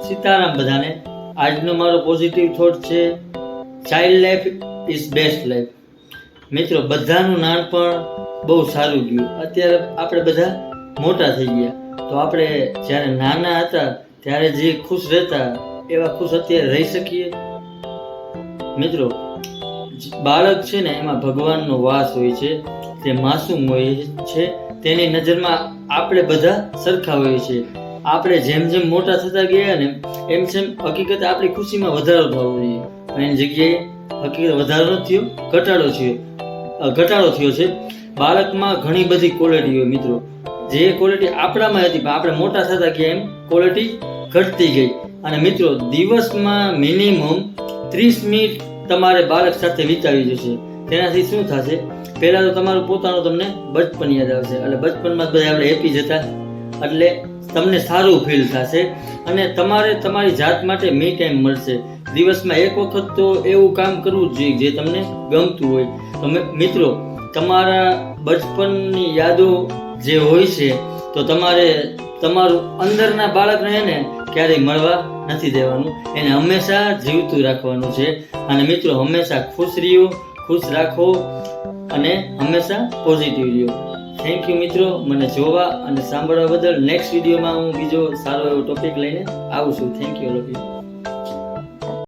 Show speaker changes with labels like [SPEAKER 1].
[SPEAKER 1] સીતારામ બધાને. આજનો મારો પોઝિટિવ થોટ છે, child life is best life. મિત્રો, બધાનું નાનપણ બહુ સારું ગયું. અત્યારે આપણે બધા મોટા થઈ ગયા, તો આપણે જ્યારે નાના હતા ત્યારે જે ખુશ રહેતા એવા ખુશ અત્યારે રહી શકીએ? મિત્રો, બાળક છે ને એમાં ભગવાનનો વાસ હોય છે, તે માસૂમ હોય છે, તેની નજરમાં આપણે બધા સરખા હોઈએ છીએ. આપણે જેમ જેમ મોટા થતા ગયા ને એમ હકીકત આપણી ખુશીમાં વધારો થવો જોઈએ, પણ એની જગ્યાએ હકીકત વધારો થયો, ઘટાડો થયો છે. બાળકમાં ઘણી બધી ક્વોલિટી હોય મિત્રો, જે ક્વોલિટી આપણામાં હતી પણ આપણે મોટા થતા ગયા એમ ક્વોલિટી ઘટતી ગઈ. અને મિત્રો, દિવસમાં મિનિમમ 30 મિનિટ તમારે બાળક સાથે વિતાવી જશે. તેનાથી શું થશે? પહેલા તો તમારું પોતાનું તમને બચપન યાદ આવશે, એટલે બચપનમાં બધા આપણે હેપી જતા, એટલે તમને સારું ફીલ થશે અને તમારે તમારી જાત માટે મી ટાઈમ મળશે. દિવસમાં એક વખત તો એવું કામ કરવું જ જોઈએ જે તમને ગમતું હોય. તો મિત્રો, તમારા બચપનની યાદો જે હોય છે તો તમારે તમારું અંદરના બાળકને એને ક્યારેય મળવા નથી દેવાનું, એને હંમેશા જીવતું રાખવાનું છે. અને મિત્રો, હંમેશા ખુશ રહ્યો, ખુશ રાખો અને હંમેશા પોઝિટિવ રહ્યો. થેન્ક યુ મિત્રો, મને જોવા અને સાંભળવા બદલ. નેક્સ્ટ વિડીયોમાં હું બીજો સારો એવો ટોપિક લઈને આવું છું. Thank you.